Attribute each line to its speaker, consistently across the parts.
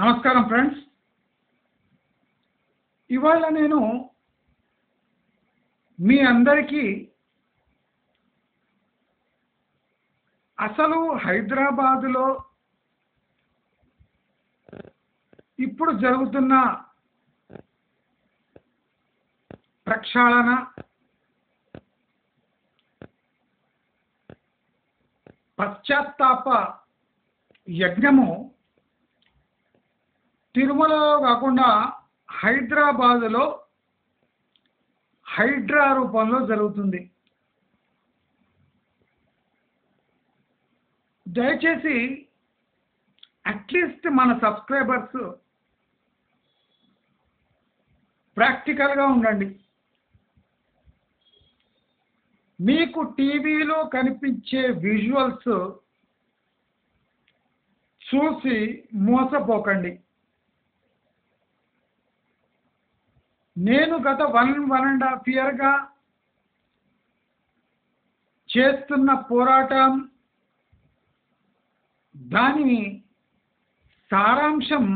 Speaker 1: నమస్కారం ఫ్రెండ్స్. ఇవాళ నేను మీ అందరికీ అసలు హైదరాబాదులో ఇప్పుడు జరుగుతున్న ప్రక్షాళన, పశ్చాత్తాప యజ్ఞము తిరుమలలో కాకుండా హైదరాబాదులో హైడ్రా రూపంలో జరుగుతుంది. దయచేసి అట్లీస్ట్ మన సబ్స్క్రైబర్స్ ప్రాక్టికల్గా ఉండండి. మీకు టీవీలో కనిపించే విజువల్స్ చూసి మోసపోకండి. నేను గత 1.5 ఇయర్గా చేస్తున్న పోరాటం, దాని సారాంశం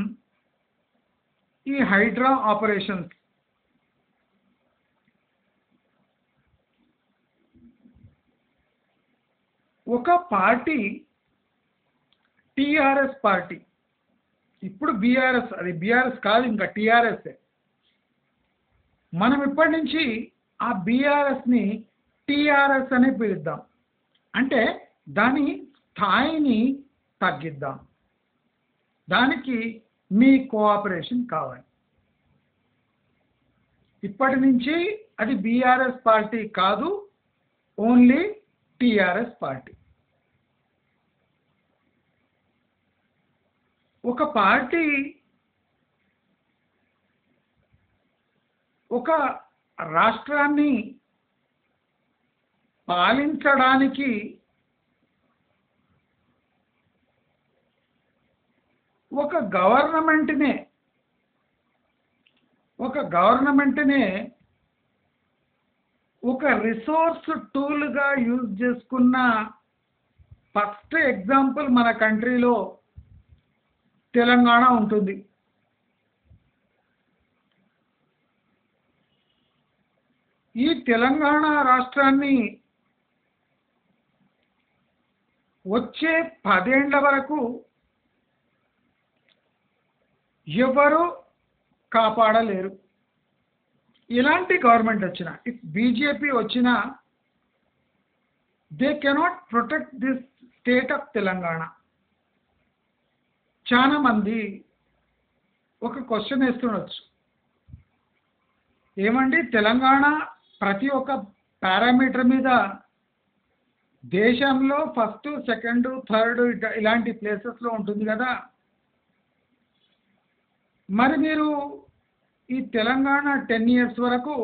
Speaker 1: ఈ హైడ్రా ఆపరేషన్స్. ఒక పార్టీ, టిఆర్ఎస్ పార్టీ, ఇప్పుడు బీఆర్ఎస్, అది బీఆర్ఎస్ కాదు, ఇంకా టిఆర్ఎస్. మనం ఇప్పటి నుంచి ఆ బీఆర్ఎస్ని టిఆర్ఎస్ అని పిలుద్దాం. అంటే దాని స్థాయిని తగ్గిద్దాం. దానికి మీ కోఆపరేషన్ కావాలి. ఇప్పటి నుంచి అది బీఆర్ఎస్ పార్టీ కాదు, ఓన్లీ టిఆర్ఎస్ పార్టీ. ఒక పార్టీ ఒక రాష్ట్రాన్ని పాలించడానికి ఒక గవర్నమెంట్నే ఒక రిసోర్స్ టూల్గా యూజ్ చేసుకున్న ఫస్ట్ ఎగ్జాంపుల్ మన కంట్రీలో తెలంగాణ ఉంటుంది. ఈ తెలంగాణ రాష్ట్రాన్ని వచ్చే 10 ఏళ్ల వరకు ఎవరు కాపాడలేరు. ఇలాంటి గవర్నమెంట్ వచ్చినా, ఇఫ్ బీజేపీ వచ్చినా, they cannot protect this state of Telangana. చాలా మంది ఒక క్వశ్చన్ వేస్తుండొచ్చు, ఏమండి తెలంగాణ ప్రతి ఒక్క పారామీటర్ మీద దేశంలో ఫస్ట్, సెకండ్, థర్డ్ ఇలాంటి ప్లేసెస్లో ఉంటుంది కదా, మరి మీరు ఈ తెలంగాణ 10 years వరకు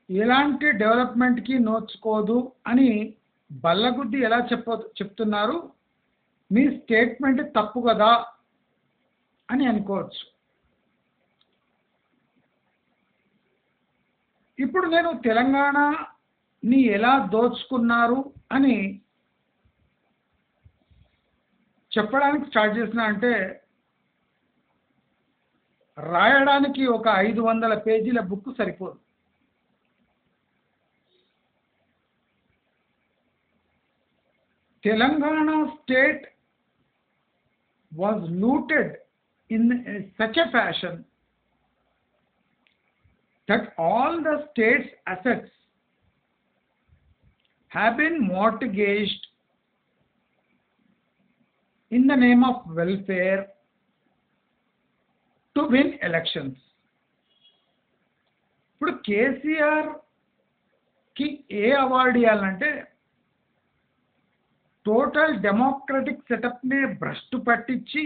Speaker 1: ఎలాంటి డెవలప్మెంట్కి నోచుకోదు అని బల్లగుద్ది ఎలా చెప్తున్నారు? మీ స్టేట్మెంట్ తప్పు కదా అని అనుకోవచ్చు. ఇప్పుడు నేను తెలంగాణని ఎలా దోచుకున్నారు అని చెప్పడానికి స్టార్ట్ చేసిన అంటే, రాయడానికి ఒక 500 పేజీల బుక్ సరిపోదు. Telangana state was looted in such a fashion that all the state's assets have been mortgaged in the name of welfare to win elections. ఇప్పుడు కేసీఆర్కి ఏ అవార్డు ఇవ్వాలంటే, టోటల్ డెమోక్రటిక్ సెటప్నే భ్రష్టు పట్టించి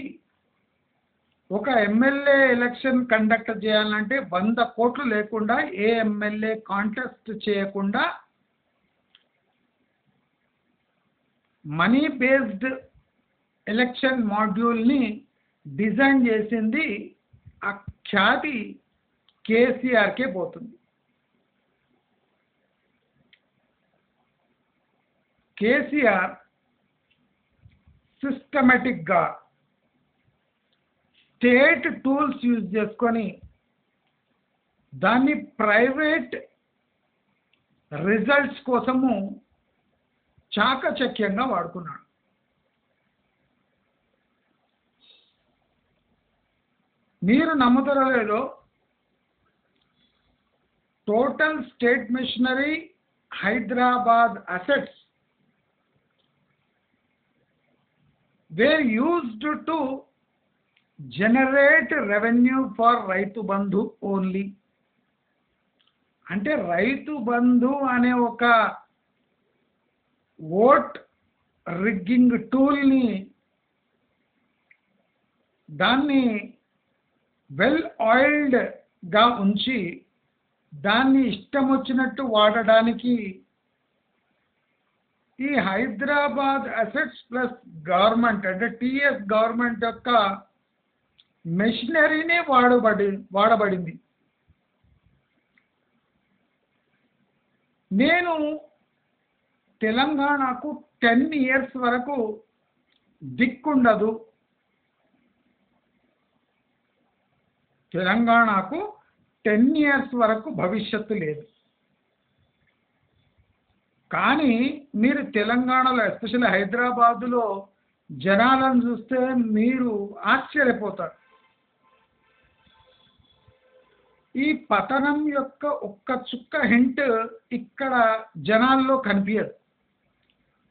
Speaker 1: ఒక ఎమ్మెల్యే ఎలక్షన్ కండక్ట్ చేయాలంటే 100 కోట్లు లేకుండా, ఏ ఎమ్మెల్యే కాంటెస్ట్ చేయకుండా మనీ బేస్డ్ ఎలక్షన్ మాడ్యూల్ని డిజైన్ చేసింది ఆ ఖ్యాతి కేసీఆర్కే పోతుంది. కేసీఆర్ సిస్టమేటిక్గా స్టేట్ టూల్స్ యూజ్ చేసుకొని దాన్ని ప్రైవేట్ రిజల్ట్స్ కోసము చాకచక్యంగా వాడుకున్నాడు. మీరు నమ్ముతారో లేదో, total state machinery Hyderabad assets were used to generate revenue for Rythu Bandhu only. అంటే రైతు బంధు అనే ఒక ఓట్ రిగ్గింగ్ టూల్ని దాన్ని వెల్ ఆయిల్డ్గా ఉంచి దాన్ని ఇష్టం వచ్చినట్టు వాడడానికి ఈ హైదరాబాద్ అసెట్స్ ప్లస్ గవర్నమెంట్ అంటే టీఎస్ గవర్నమెంట్ యొక్క మెషినరీనే వాడబడింది. నేను తెలంగాణకు 10 years వరకు దిక్కుండదు, తెలంగాణకు 10 years వరకు భవిష్యత్తు లేదు. కానీ మీరు తెలంగాణలో ఎస్పెషల్లీ హైదరాబాదులో జనాలను చూస్తే మీరు ఆశ్చర్యపోతారు. ఈ పతనం యొక్క ఒక్క చుక్క హింట్ ఇక్కడ జనాల్లో కనిపించదు.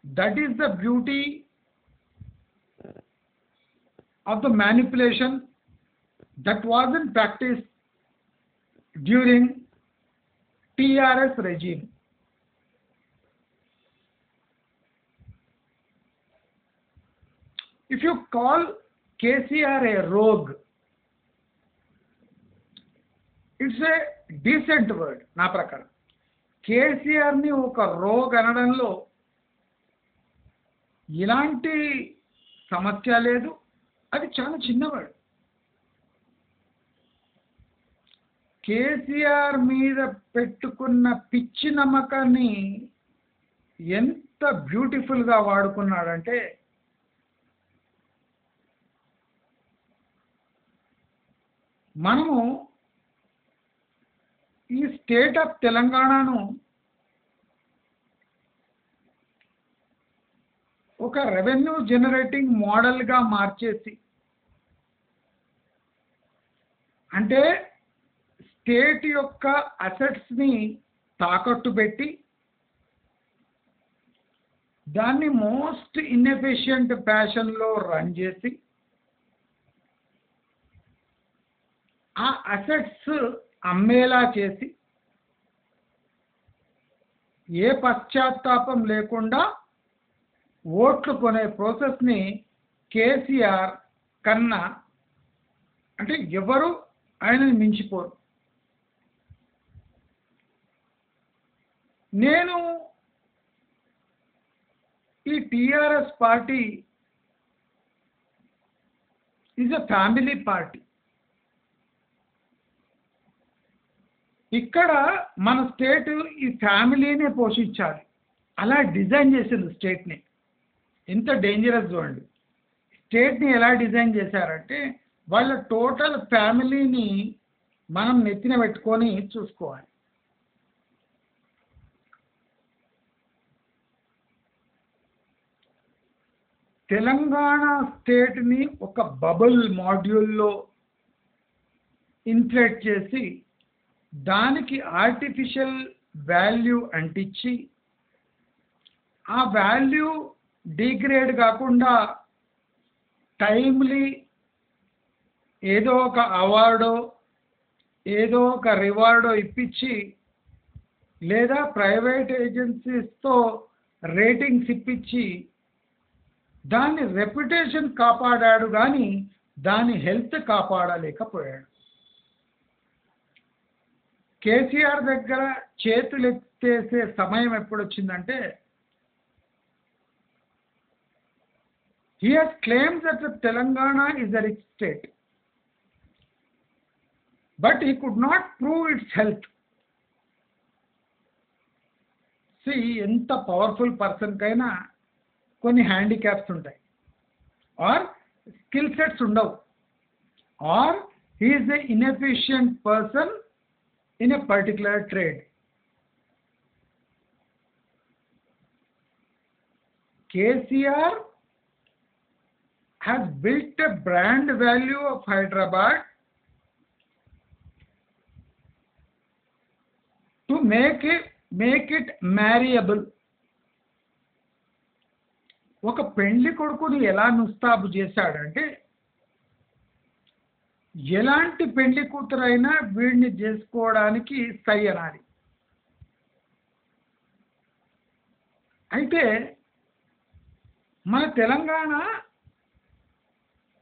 Speaker 1: That is the beauty of the manipulation that was in practice during TRS regime. If you call KCR a rogue, it's a decent word నా ప్రకారం. కేసీఆర్ని ఒక రోగ్ అనడంలో ఇలాంటి సమస్య లేదు, అది చాలా చిన్న వర్డ్. కేసీఆర్ మీద పెట్టుకున్న పిచ్చి నమ్మకాన్ని ఎంత బ్యూటిఫుల్గా వాడుకున్నాడంటే, మనము ఈ స్టేట్ ఆఫ్ తెలంగాణను ఒక రెవెన్యూ జనరేటింగ్ మోడల్గా మార్చేసి, అంటే స్టేట్ యొక్క అసెట్స్ని తాకట్టు పెట్టి దాన్ని మోస్ట్ ఇన్ఎఫిషియంట్ ఫ్యాషన్లో రన్ చేసి ఆ అసెట్స్ అమ్మేలా చేసి ఏ పశ్చాత్తాపం లేకుండా ఓట్లు కొనే ప్రాసెస్ని కేసీఆర్ కన్నా అంటే ఎవరు ఆయనని మించిపోరు. నేను ఈ TRS party is a family party. ఇక్కడ మన స్టేట్ ఈ ఫ్యామిలీనే పోషించాలి, అలా డిజైన్ చేసింది స్టేట్ని. ఎంత డేంజరస్ చూడండి. స్టేట్ని ఎలా డిజైన్ చేశారంటే వాళ్ళ టోటల్ ఫ్యామిలీని మనం నెత్తిన పెట్టుకొని చూసుకోవాలి. తెలంగాణ స్టేట్ని ఒక బబుల్ మాడ్యూల్లో ఇన్ఫ్లేట్ చేసి దానికి ఆర్టిఫిషియల్ వాల్యూ అంటించి ఆ వాల్యూ డిగ్రేడ్ కాకుండా టైమ్లీ ఏదో ఒక అవార్డో ఏదో ఒక రివార్డో ఇప్పించి లేదా ప్రైవేట్ ఏజెన్సీస్తో రేటింగ్స్ ఇప్పించి దాని రెప్యుటేషన్ కాపాడాడు, కానీ దాని హెల్త్ కాపాడలేకపోయాడు. కేసీఆర్ దగ్గర చేతులు ఎత్తేసే సమయం ఎప్పుడు వచ్చిందంటే, he has claimed that Telangana is a rich state, but he could not prove its health. See, ఎంత పవర్ఫుల్ పర్సన్ కైనా కొన్ని హ్యాండిక్యాప్స్ ఉంటాయి ఆర్ స్కిల్ సెట్స్ ఉండవు. or he is an inefficient person in a particular trade. KCR has built a brand value of Hyderabad to make it marryable. ఒక పెండ్లి కొడుకుని ఎలా ముస్తాబు చేశాడంటే ఎలాంటి పెండ్లి కూతురైనా వీడిని చేసుకోవడానికి సై అనాలి. అయితే మన తెలంగాణ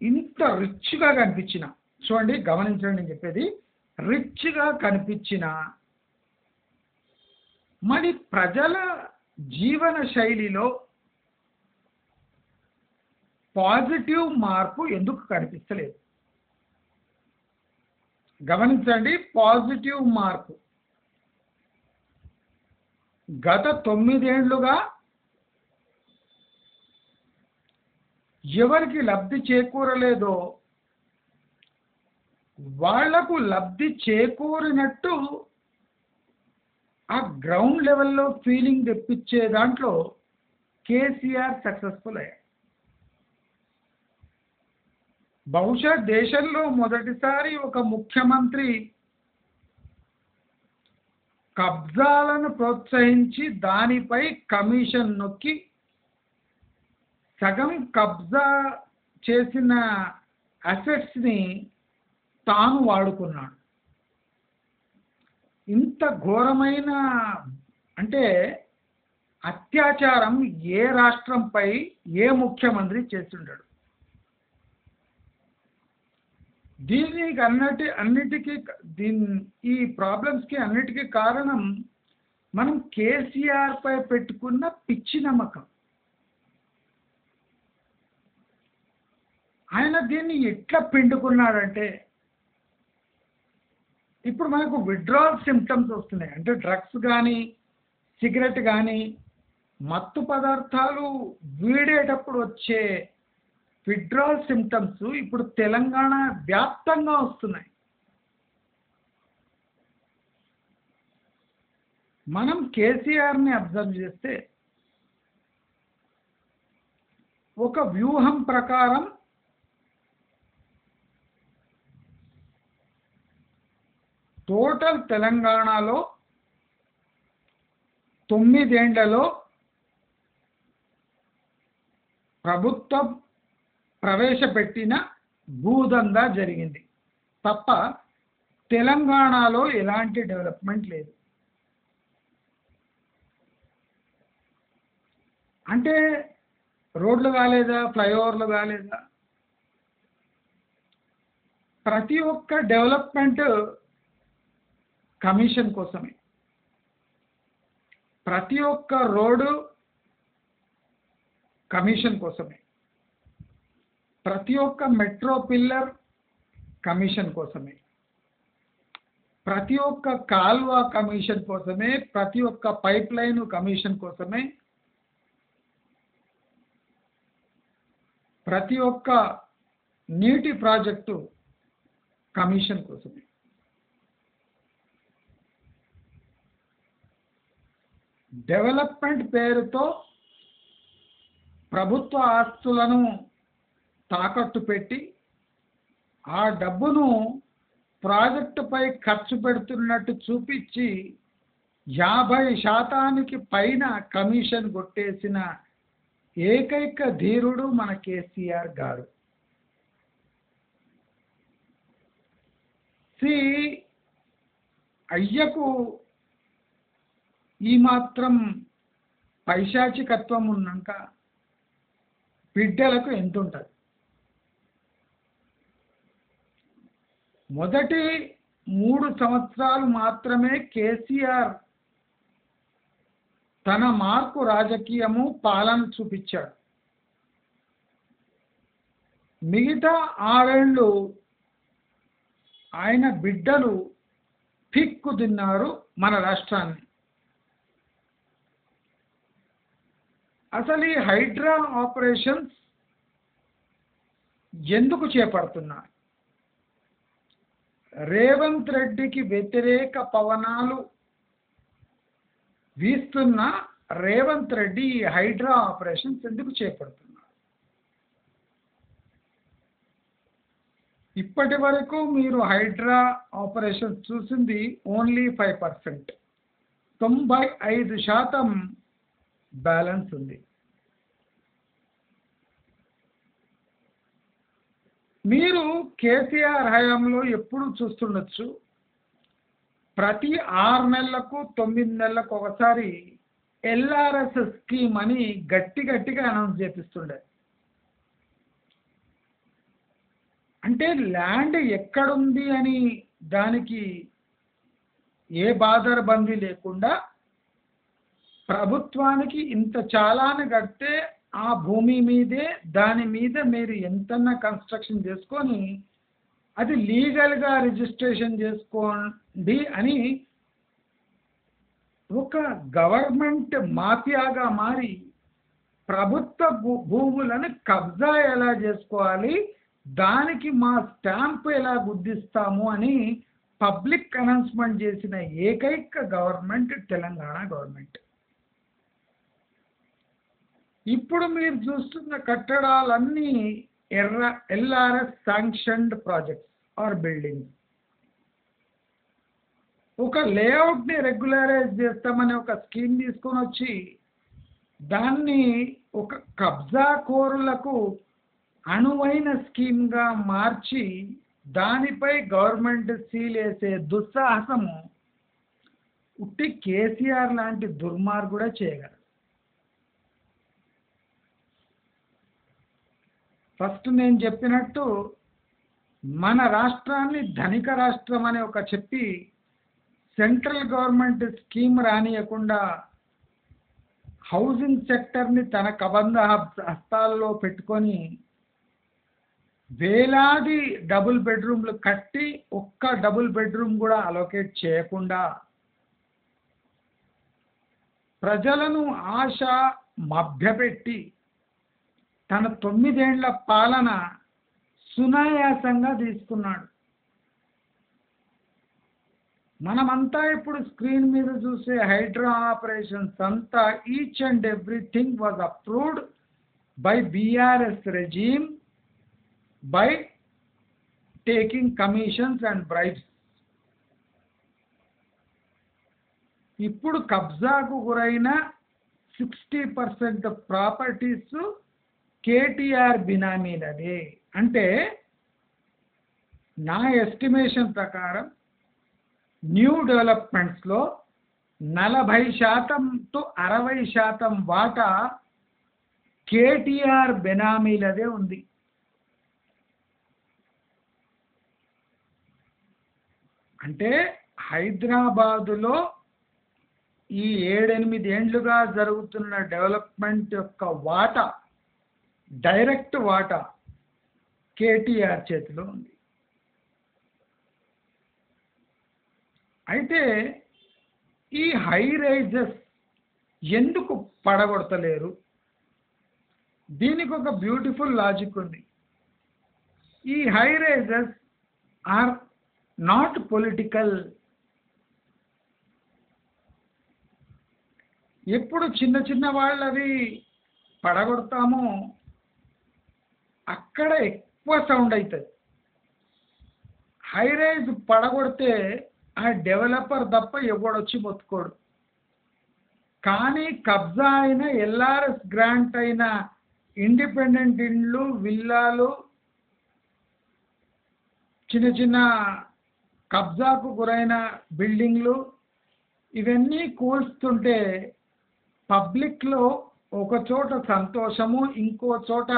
Speaker 1: ఇంత రిచ్గా కనిపించిన, చూడండి గమనించండి నేను చెప్పేది, రిచ్గా కనిపించిన మరి ప్రజల జీవన శైలిలో పాజిటివ్ మార్పు ఎందుకు కనిపిస్తలేదు? గమనించండి, పాజిటివ్ మార్పు. గత 9 ఏళ్లుగా ఎవరికి లబ్ధి చేకూరలేదో వాళ్లకు లబ్ధి చేకూరినట్టు ఆ గ్రౌండ్ లెవెల్లో ఫీలింగ్ తెప్పించే దాంట్లో కేసీఆర్ సక్సెస్ఫుల్ అయ్యారు. బహుశా దేశంలో మొదటిసారి ఒక ముఖ్యమంత్రి కబ్జాలను ప్రోత్సహించి దానిపై కమిషన్ నొక్కి సగం కబ్జా చేసిన అసెట్స్ని తాను వాడుకున్నాడు. ఇంత ఘోరమైన అంటే అత్యాచారం ఏ రాష్ట్రంపై ఏ ముఖ్యమంత్రి చేస్తుంటాడు? ఈ ప్రాబ్లమ్స్కి అన్నిటికీ కారణం మనం కేసీఆర్ పై పెట్టుకున్న పిచ్చి నమ్మకం. ఆయన దీన్ని ఎట్లా పిండుకున్నాడంటే ఇప్పుడు మనకు విత్డ్రాల్ సిమ్టమ్స్ వస్తున్నాయి. అంటే డ్రగ్స్ కానీ సిగరెట్ కానీ మత్తు పదార్థాలు వీడేటప్పుడు వచ్చే విత్డ్రాల్ సిమ్టమ్స్ ఇప్పుడు తెలంగాణ వ్యాప్తంగా వస్తున్నాయి. మనం కేసీఆర్ని అబ్జర్వ్ చేస్తే ఒక వ్యూహం ప్రకారం టోటల్ తెలంగాణలో 9 ఏళ్లలో ప్రభుత్వం ప్రవేశపెట్టిన భూదందా జరిగింది తప్ప తెలంగాణలో ఎలాంటి డెవలప్మెంట్ లేదు. అంటే రోడ్లు కాలేదా, ఫ్లైఓవర్లు కాలేదా? ప్రతి ఒక్క డెవలప్మెంట్ కమిషన్ కోసమే. ప్రతి ఒక్క రోడ్డు కమిషన్ కోసమే. ప్రతి ఒక్క మెట్రో పిల్లర్ కమిషన్ కోసమే. ప్రతి ఒక్క కాల్వ కమిషన్ కోసమే. ప్రతి ఒక్క పైప్ లైన్ కమిషన్ కోసమే. ప్రతి ఒక్క నీటి ప్రాజెక్టు కమిషన్ కోసమే. డెవలప్మెంట్ పేరుతో ప్రభుత్వ ఆస్తులను తాకట్టు పెట్టి ఆ డబ్బును ప్రాజెక్టుపై ఖర్చు పెడుతున్నట్టు చూపించి 50% పైన కమిషన్ కొట్టేసిన ఏకైక ధీరుడు మన కేసీఆర్ గారు. అయ్యకు ఈ మాత్రం పైశాచికత్వం ఉన్నాక బిడ్డలకు ఎంత ఉంటుంది? మొదటి 3 సంవత్సరాలు మాత్రమే కేసీఆర్ తన మార్కు రాజకీయము పాలన చూపించాడు. మిగతా 6 ఏళ్ళు ఆయన బిడ్డలు పిక్కు తిన్నారు మన రాష్ట్రాన్ని. అసలు ఈ హైడ్రా ఆపరేషన్స్ ఎందుకు చేపడుతున్నారు? రేవంత్ రెడ్డికి వ్యతిరేక పవనాలు వీస్తున్న రేవంత్ రెడ్డి ఈ హైడ్రా ఆపరేషన్స్ ఎందుకు చేపడుతున్నారు? ఇప్పటి వరకు మీరు హైడ్రా ఆపరేషన్స్ చూసింది ఓన్లీ 5%. 95% బ్యాలెన్స్ ఉంది. మీరు కేసీఆర్ హయాంలో ఎప్పుడు చూస్తుండొచ్చు, ప్రతి 6 నెలలకు 9 నెలలకు ఒకసారి ఎల్ఆర్ఎస్ స్కీమ్ అని గట్టిగా అనౌన్స్ చేపిస్తుండే. అంటే ల్యాండ్ ఎక్కడుంది అని దానికి ఏ బాదరబందీ లేకుండా ప్రభుత్వానికి ఇంత చాలాను కడితే ఆ భూమి మీదే దాని మీద మీరు ఎంతన్నా కన్స్ట్రక్షన్ చేసుకొని అది లీగల్గా రిజిస్ట్రేషన్ చేసుకోండి అని ఒక గవర్నమెంట్ మాఫియాగా మారి ప్రభుత్వ భూములను కబ్జా ఎలా చేసుకోవాలి, దానికి మా స్టాంపు ఎలా గుర్తిస్తాము అని పబ్లిక్ అనౌన్స్మెంట్ చేసిన ఏకైక గవర్నమెంట్ తెలంగాణ గవర్నమెంట్. ఇప్పుడు మీరు చూస్తున్న కట్టడాలన్నీ LRS sanctioned projects or buildings. ఒక లేఅవుట్ని రెగ్యులరైజ్ చేస్తామని ఒక స్కీమ్ తీసుకొని వచ్చి దాన్ని ఒక కబ్జా కోరులకు అనువైన స్కీమ్గా మార్చి దానిపై గవర్నమెంట్ సీల్ వేసే దుస్సాహసము ఉట్టి కేసీఆర్ లాంటి దుర్మార్గుడే చేయగలరు. ఫస్ట్ నేను చెప్పినట్టు మన రాష్ట్రాన్ని ధనిక రాష్ట్రం అని ఒక చెప్పి సెంట్రల్ గవర్నమెంట్ స్కీమ్ రానియకుండా హౌసింగ్ సెక్టర్ని తన కబంధ హస్తాల్లో పెట్టుకొని వేలాది డబుల్ బెడ్రూమ్లు కట్టి ఒక్క డబుల్ బెడ్రూమ్ కూడా అలొకేట్ చేయకుండా ప్రజలను ఆశ మభ్యపెట్టి తన 9 ఏళ్ల పాలన సునాయాసంగా తీసుకున్నాడు. మనమంతా ఇప్పుడు స్క్రీన్ మీద చూసే హైడ్రా ఆపరేషన్స్ అంతా each and everything was approved by BRS regime by taking commissions and bribes. ఇప్పుడు కబ్జాకు గురైన 60% ప్రాపర్టీస్ కేటీఆర్ బినామీలదే. అంటే నా ఎస్టిమేషన్ ప్రకారం న్యూ డెవలప్మెంట్స్లో 40% to 60% వాటా కేటీఆర్ బెనామీలదే ఉంది. అంటే హైదరాబాదులో ఈ 7-8 ఏండ్లుగా జరుగుతున్న డెవలప్మెంట్ యొక్క వాటా, డైరెక్ట్ వాటా కేటీఆర్ చేతిలో ఉంది. అయితే ఈ హై రైజెస్ ఎందుకు పడగొడతలేరు? దీనికి ఒక బ్యూటిఫుల్ లాజిక్ ఉంది. ఈ high rises are not political. ఎప్పుడు చిన్న చిన్న వాళ్ళవి పడగొడతామో అక్కడ ఎక్కువ సౌండ్ అవుతుంది. హై రైజ్ పడగొడితే ఆ డెవలపర్ తప్ప ఎవడొచ్చి మొత్తుకోడు. కానీ కబ్జా అయిన ఎల్ఆర్ఎస్ గ్రాంట్ అయిన ఇండిపెండెంట్ ఇండ్లు, విల్లాలు, చిన్న చిన్న కబ్జాకు గురైన బిల్డింగ్లు ఇవన్నీ కూల్స్తుంటే పబ్లిక్లో ఒక చోట సంతోషము, ఇంకో చోట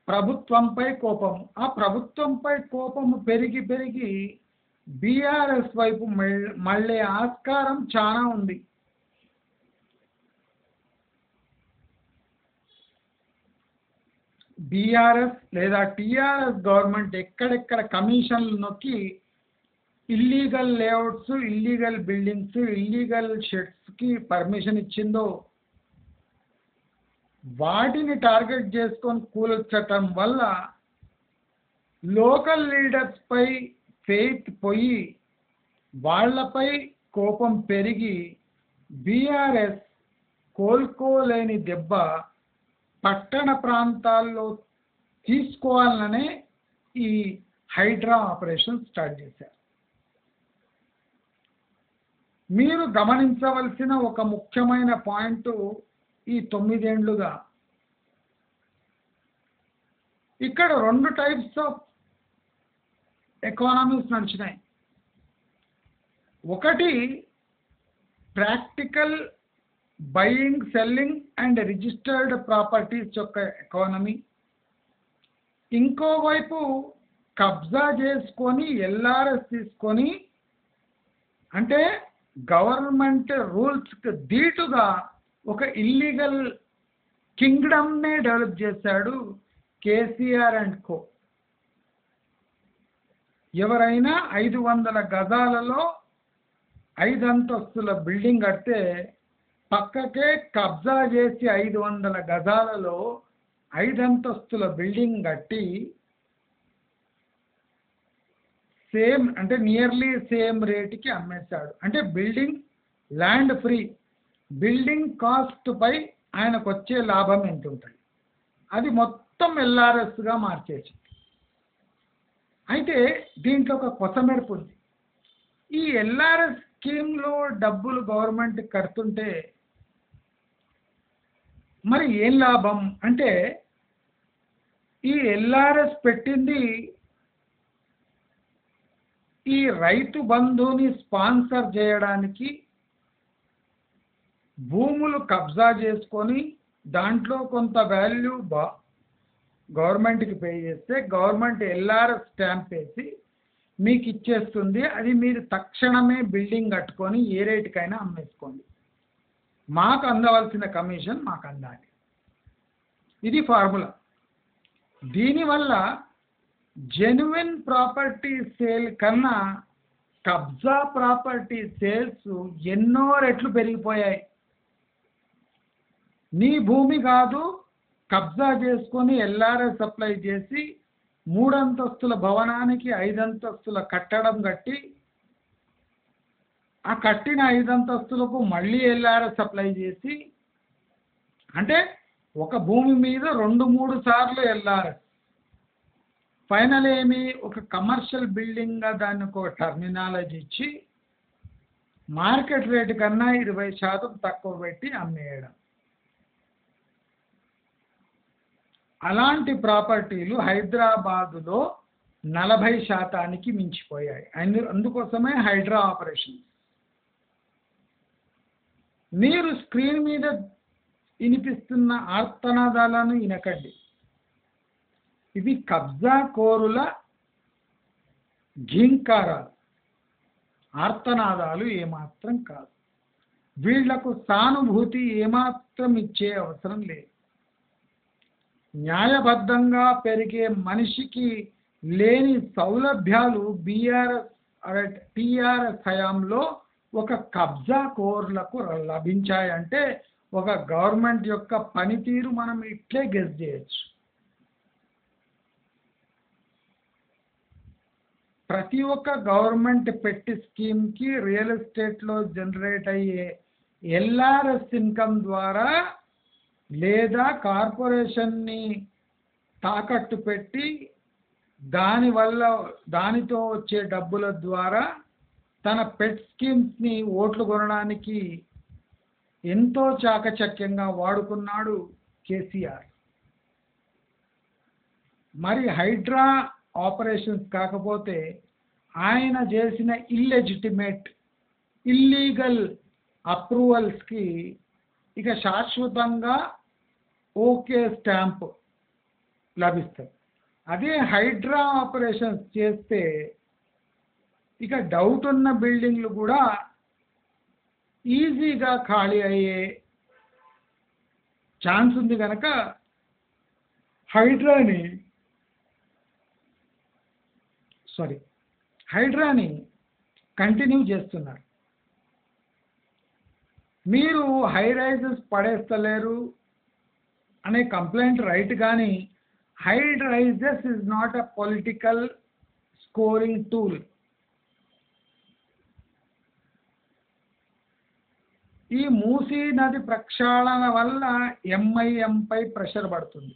Speaker 1: ప్రభుత్వంపై కోపము. ఆ ప్రభుత్వంపై కోపము పెరిగి పెరిగి బీఆర్ఎస్ వైపు మళ్ళీ ఆస్కారం చాలా ఉంది. బీఆర్ఎస్ లేదా టీఆర్ఎస్ గవర్నమెంట్ ఎక్కడెక్కడ కమిషన్లు నొక్కి illegal layouts, illegal buildings, illegal షెడ్స్కి పర్మిషన్ ఇచ్చిందో వాటిని టార్గెట్ చేసుకొని కూల్చటం వల్ల లోకల్ లీడర్స్పై ఫెయిత్ పోయి వాళ్ళపై కోపం పెరిగి బీఆర్ఎస్ కోలుకోలేని దెబ్బ పట్టణ ప్రాంతాల్లో తీసుకోవాలనే ఈ హైడ్రా ఆపరేషన్ స్టార్ట్ చేశారు. మీరు గమనించవలసిన ఒక ముఖ్యమైన పాయింట్, ఈ 9 ఏళ్లుగా ఇక్కడ 2 టైప్స్ ఆఫ్ ఎకానమీస్ నడిచినాయి. ఒకటి practical buying, selling and registered properties యొక్క ఎకానమీ, ఇంకోవైపు కబ్జా చేసుకొని ఎల్ఆర్ఎస్ తీసుకొని, అంటే గవర్నమెంట్ రూల్స్కి ధీటుగా ఒక ఇల్లీగల్ కింగ్డమ్నే డెవలప్ చేశాడు కేసీఆర్ అండ్ కో. ఎవరైనా 500 గజాలలో 5 అంతస్తుల బిల్డింగ్ కడితే పక్కకే కబ్జా చేసి 500 గజాలలో 5 అంతస్తుల బిల్డింగ్ కట్టి సేమ్, అంటే నియర్లీ సేమ్ రేటుకి అమ్మేశాడు. అంటే building land free, building cost పై ఆయనకు వచ్చే లాభం ఎంత ఉంటుంది, అది మొత్తం ఎల్ఆర్ఎస్గా మార్చేసి. అయితే దీంట్లో ఒక కొసమెరుపు ఉంది. ఈ ఎల్ఆర్ఎస్ స్కీమ్లో డబ్బులు గవర్నమెంట్ కడుతుంటే మరి ఏం లాభం అంటే, ఈ ఎల్ఆర్ఎస్ పెట్టింది ఈ రైతు బంధుని స్పాన్సర్ చేయడానికి, భూములు కబ్జా చేసుకొని దాంట్లో కొంత వాల్యూ గవర్నమెంట్కి పే చేస్తే గవర్నమెంట్ ఎల్ఆర్ఎస్ స్టాంప్ వేసి మీకు ఇచ్చేస్తుంది. అది మీరు తక్షణమే బిల్డింగ్ కట్టుకొని ఏ రేటుకైనా అమ్మేసుకోండి, మాకు అందవలసిన కమిషన్ మాకు అందాలి. ఇది ఫార్ములా. దీనివల్ల జెన్యున్ ప్రాపర్టీ సేల్ కన్నా కబ్జా ప్రాపర్టీ సేల్స్ ఎన్నో రెట్లు పెరిగిపోయాయి. నీ భూమి కాదు, కబ్జా చేసుకొని ఎల్ఆర్ఎస్ అప్లై చేసి 3 అంతస్తుల భవనానికి 5 అంతస్తుల కట్టడం కట్టి, ఆ కట్టిన 5 అంతస్తులకు మళ్ళీ ఎల్ఆర్ఎస్ అప్లై చేసి, అంటే ఒక భూమి మీద 2-3 సార్లు ఎల్ఆర్ఎస్. ఫైనల్ ఏమి, ఒక కమర్షియల్ బిల్డింగ్గా దానికి ఒక టర్మినాలజీ ఇచ్చి మార్కెట్ రేటు కన్నా 20% తక్కువ పెట్టి అమ్మేయడం. అలాంటి ప్రాపర్టీలు హైదరాబాదులో 40% మించిపోయాయి. అందుకోసమే హైడ్రా ఆపరేషన్. మీరు స్క్రీన్ మీద వినిపిస్తున్న ఆర్తనాదాలను వినకండి. ఇవి కబ్జా కోరుల ఘీంకారాలు, ఆర్తనాదాలు ఏమాత్రం కాదు. వీళ్లకు సానుభూతి ఏమాత్రం ఇచ్చే అవసరం లేదు. న్యాయబద్ధంగా పెరిగే మనిషికి లేని సౌలభ్యాలు టీఆర్ఎస్ హయాంలో ఒక కబ్జా కోర్లకు లభించాయంటే ఒక గవర్నమెంట్ యొక్క పనితీరు మనం ఇట్లే గెస్ చేయొచ్చు. ప్రతి ఒక్క గవర్నమెంట్ పెట్టి స్కీమ్కి రియల్ ఎస్టేట్లో జనరేట్ అయ్యే ఎల్ఆర్ఎస్ ఇన్కమ్ ద్వారా లేదా కార్పొరేషన్ని తాకట్టు పెట్టి దానితో వచ్చే డబ్బుల ద్వారా తన పెట్ స్కీమ్స్ని ఓట్లు కొనడానికి ఎంతో చాకచక్యంగా వాడుకున్నాడు కేసీఆర్. మరి హైడ్రా ఆపరేషన్స్ కాకపోతే ఆయన చేసిన ఇల్లీగల్ అప్రూవల్స్కి ఇక శాశ్వతంగా ఓకే స్టాంప్ లభిస్తుంది. అదే హైడ్రా ఆపరేషన్స్ చేస్తే ఇక డౌట్ ఉన్న బిల్డింగ్లు కూడా ఈజీగా ఖాళీ అయ్యే ఛాన్స్ ఉంది కనుక హైడ్రాని కంటిన్యూ చేస్తున్నారు. మీరు హై రైజెస్ పడేస్తలేరు అనే కంప్లైంట్ రైట్, కానీ high rises is not a political scoring tool. ఈ మూసీ నది ప్రక్షాళన వల్ల ఎంఐఎంపై ప్రెషర్ పడుతుంది.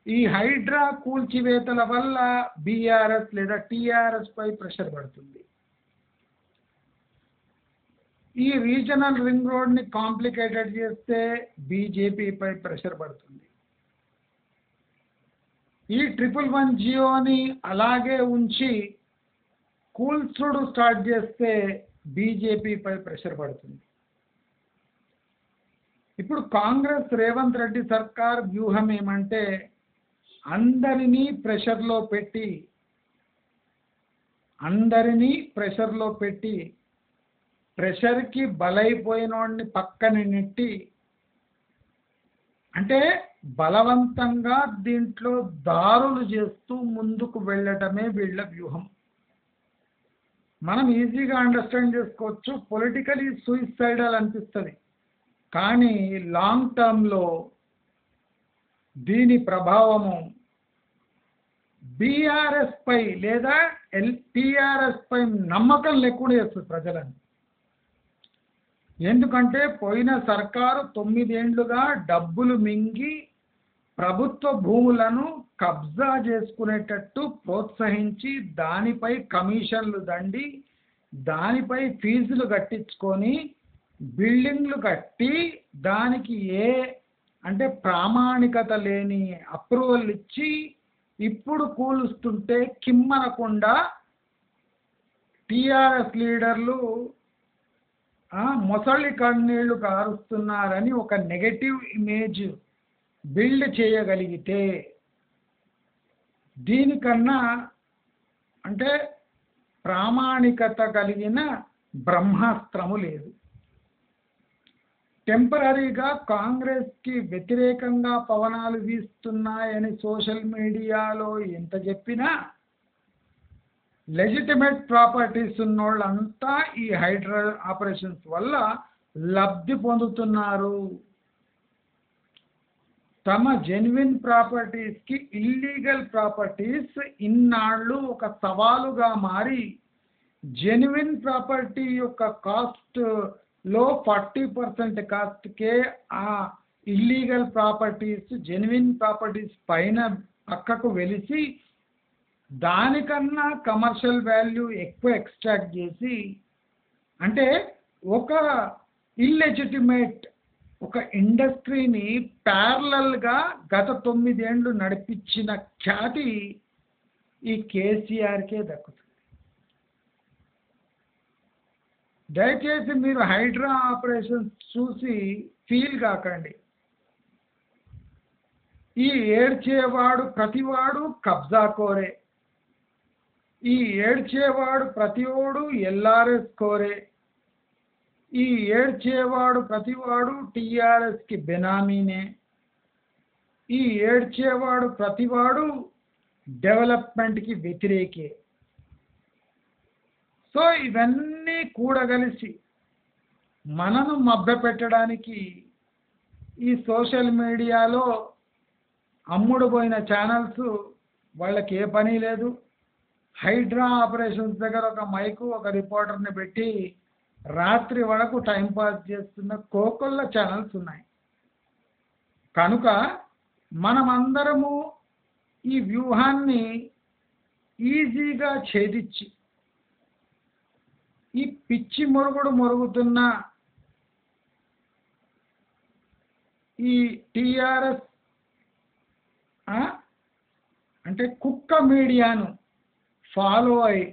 Speaker 1: ఈ హైడ్రా కూల్చివేతల వల్ల బీఆర్ఎస్ లేదా టీఆర్ఎస్ పై ప్రెషర్ పడుతుంది. ఈ రీజనల్ రింగ్ రోడ్ని కాంప్లికేటెడ్ చేస్తే బీజేపీపై ప్రెషర్ పడుతుంది. ఈ 111 జియోని అలాగే ఉంచి కూల్చుడు స్టార్ట్ చేస్తే బీజేపీపై ప్రెషర్ పడుతుంది. ఇప్పుడు కాంగ్రెస్ రేవంత్ రెడ్డి సర్కార్ వ్యూహం ఏమంటే అందరినీ ప్రెషర్లో పెట్టి ప్రెషర్కి బలైపోయినోడిని పక్కన నెట్టి, అంటే బలవంతంగా దీంట్లో దారులు చేస్తూ ముందుకు వెళ్ళటమే వీళ్ళ వ్యూహం. మనం ఈజీగా అండర్స్టాండ్ చేసుకోవచ్చు, పొలిటికలీ సూయిసైడల్ అనిపిస్తుంది, కానీ లాంగ్ టర్మ్లో దీని ప్రభావము బీఆర్ఎస్ పై లేదా టీఆర్ఎస్ పై నమ్మకం లేకుండా చేస్తుంది ప్రజలను. ఎందుకంటే పోయిన సర్కారు 9 ఏళ్లుగా డబ్బులు మింగి ప్రభుత్వ భూములను కబ్జా చేసుకునేటట్టు ప్రోత్సహించి దానిపై కమిషన్లు దండి దానిపై ఫీజులు కట్టించుకొని బిల్డింగ్లు కట్టి దానికి అంటే ప్రామాణికత లేని అప్రూవల్ ఇచ్చి ఇప్పుడు కూలుస్తుంటే కిమ్మనకుండా టీఆర్ఎస్ లీడర్లు మొసలి కన్నీళ్లు కారుస్తున్నారని ఒక నెగటివ్ ఇమేజ్ బిల్డ్ చేయగలిగితే దీనికన్నా అంటే ప్రామాణికత కలిగిన బ్రహ్మాస్త్రము లేదు. టెంపరీగా కాంగ్రెస్కి వ్యతిరేకంగా పవనాలు వీస్తున్నాయని సోషల్ మీడియాలో ఎంత చెప్పినా లెజిటిమేట్ ప్రాపర్టీస్ ఉన్నోళ్ళంతా ఈ హైడ్రా ఆపరేషన్స్ వల్ల లబ్ధి పొందుతున్నారు. తమ జెన్యున్ ప్రాపర్టీస్కి ఇల్లీగల్ ప్రాపర్టీస్ ఇన్నాళ్ళు ఒక సవాలుగా మారి జెన్యున్ ప్రాపర్టీ యొక్క కాస్ట్లో 40% కాస్ట్కే ఆ ఇల్లీగల్ ప్రాపర్టీస్ జెన్యున్ ప్రాపర్టీస్ పైన పక్కకు వెలిసి దానికన్నా కమర్షియల్ వాల్యూ ఎక్కువ ఎక్స్ట్రాక్ట్ చేసి, అంటే ఒక ఇల్లెజిటిమేట్ ఒక ఇండస్ట్రీని ప్యారలల్గా గత 9 ఏళ్ళు నడిపించిన ఖ్యాతి ఈ కేసీఆర్కే దక్కుతుంది. దయచేసి మీరు హైడ్రా ఆపరేషన్స్ చూసి ఫీల్ కాకండి. ఈ ఏడ్చేవాడు ప్రతివాడు కబ్జా కోరే, ఈ ఏడ్చేవాడు ప్రతివాడు ఎల్ఆర్ఎస్ కోరే, ఈ ఏడ్చేవాడు ప్రతివాడు టీఆర్ఎస్కి బెనామీనే, ఈ ఏడ్చేవాడు ప్రతివాడు డెవలప్మెంట్కి వ్యతిరేకే. సో ఇవన్నీ కూడగలిసి మనను మభ్యపెట్టడానికి ఈ సోషల్ మీడియాలో అమ్ముడు పోయిన ఛానల్స్ వాళ్ళకి ఏ పని లేదు. హైడ్రా ఆపరేషన్స్ దగ్గర ఒక మైకు ఒక రిపోర్టర్ని పెట్టి రాత్రి వరకు టైంపాస్ చేస్తున్న కోకొల్ల ఛానల్స్ ఉన్నాయి. కనుక మనమందరము ఈ వ్యూహాన్ని ఈజీగా ఛేదించి ఈ పిచ్చి మొరుగుతున్న ఈ టీఆర్ఎస్ అంటే కుక్క మీడియాను ఫాలో అయి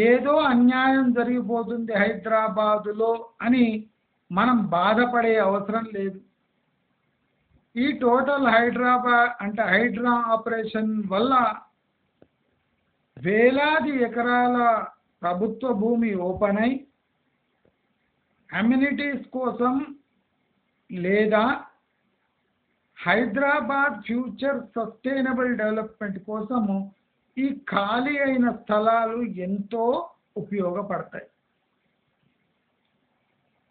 Speaker 1: ఏదో అన్యాయం జరిగిపోతుంది హైదరాబాదులో అని మనం బాధపడే అవసరం లేదు. ఈ టోటల్ హైడ్రా ఆపరేషన్ వల్ల వేలాది ఎకరాల ప్రభుత్వ భూమి ఓపెన్ అయి అమ్యూనిటీస్ కోసం లేదా హైదరాబాద్ ఫ్యూచర్ సస్టైనబుల్ డెవలప్మెంట్ కోసము ఈ ఖాళీ అయిన స్థలాలు ఎంతో ఉపయోగపడతాయి.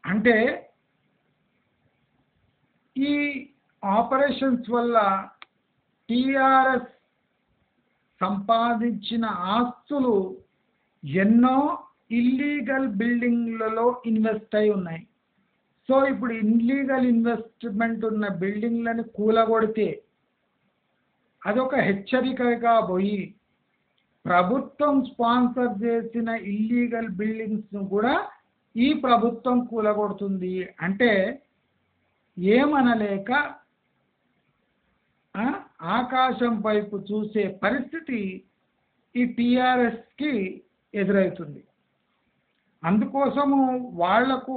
Speaker 1: అంటే ఈ ఆపరేషన్స్ వల్ల టీఆర్ఎస్ సంపాదించిన ఆస్తులు ఎన్నో ఇల్లీగల్ బిల్డింగ్లలో ఇన్వెస్ట్ అయి ఉన్నాయి. సో ఇప్పుడు ఇల్లీగల్ ఇన్వెస్ట్మెంట్ ఉన్న బిల్డింగ్లను కూలగొడితే అదొక హెచ్చరికగా పోయి ప్రభుత్వం స్పాన్సర్ చేసిన ఇల్లీగల్ బిల్డింగ్స్ను కూడా ఈ ప్రభుత్వం కూలగొడుతుంది అంటే ఏమనలేక ఆకాశం వైపు చూసే పరిస్థితి ఈ టీఆర్ఎస్కి ఎదురవుతుంది. అందుకోసము వాళ్లకు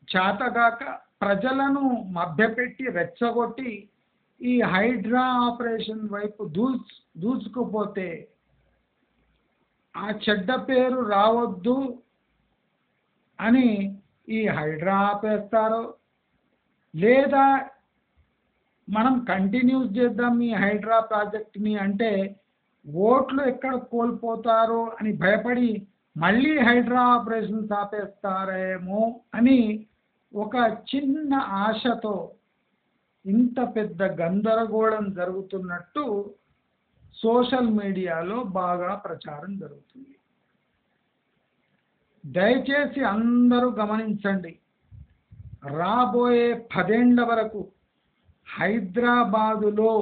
Speaker 1: చేతగాక ప్రజలను మభ్యపెట్టి రెచ్చగొట్టి ఈ హైడ్రా ఆపరేషన్ వైపు దూసుకుపోతే ఆ చెడ్డ పేరు రావద్దు అని ఈ హైడ్రా ఆపేస్తారో లేదా మనం కంటిన్యూస్ చేద్దాం ఈ హైడ్రా ప్రాజెక్ట్ని అంటే ఓట్లు ఎక్కడ కోల్పోతారో అని భయపడి మళ్ళీ హైడ్రా ఆపరేషన్స్ ఆపేస్తారేమో అని ఒక చిన్న ఆశతో ఇంత పెద్ద గందరగోళం జరుగుతున్నట్టు సోషల్ మీడియాలో బాగా ప్రచారం జరుగుతుంది. దయచేసి అందరూ గమనించండి, రాబోయే 10 ఏళ్ల వరకు హైదరాబాదులో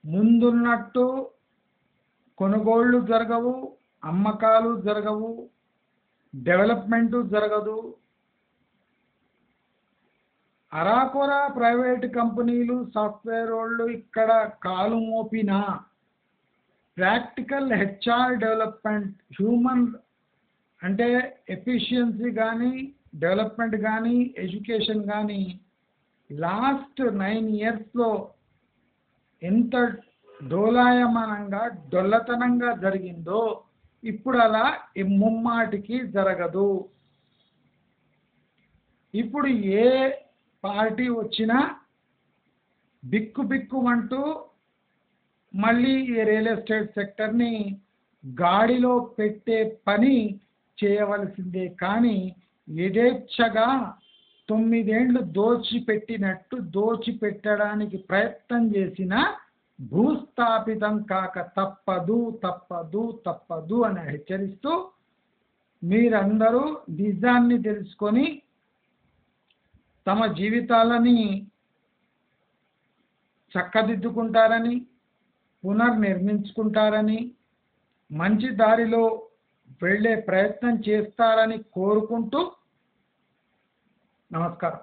Speaker 1: ముందున్నట్టు కొనుగోళ్లు జరగవు, అమ్మకాలు జరగవు, డెవలప్మెంటు జరగదు. అరాకొరా ప్రైవేట్ కంపెనీలు సాఫ్ట్వేర్ వాళ్ళు ఇక్కడ కాలు మోపినా ప్రాక్టికల్ హెచ్ఆర్ డెవలప్మెంట్ హ్యూమన్ అంటే ఎఫిషియన్సీ కానీ డెవలప్మెంట్ కానీ ఎడ్యుకేషన్ కానీ లాస్ట్ 9 ఇయర్స్లో ఎంత డోలాయమానంగా డొల్లతనంగా జరిగిందో ఇప్పుడు అలా ముమ్మాటికి జరగదు. ఇప్పుడు ఏ పార్టీ వచ్చినా బిక్కుబిక్కుమంటూ మళ్ళీ ఈ రియల్ ఎస్టేట్ సెక్టర్ని గాడిలో పెట్టే పని చేయవలసిందే. కానీ యథేచ్ఛగా 9 ఏళ్ళు దోచిపెట్టినట్టు దోచిపెట్టడానికి ప్రయత్నం చేసిన భూస్థాపితం కాక తప్పదు తప్పదు తప్పదు అని హెచ్చరిస్తూ మీరందరూ నిజాన్ని తెలుసుకొని తమ జీవితాలని చక్కదిద్దుకుంటారని పునర్నిర్మించుకుంటారని మంచి దారిలో వెళ్ళే ప్రయత్నం చేస్తారని కోరుకుంటూ నమస్కారం.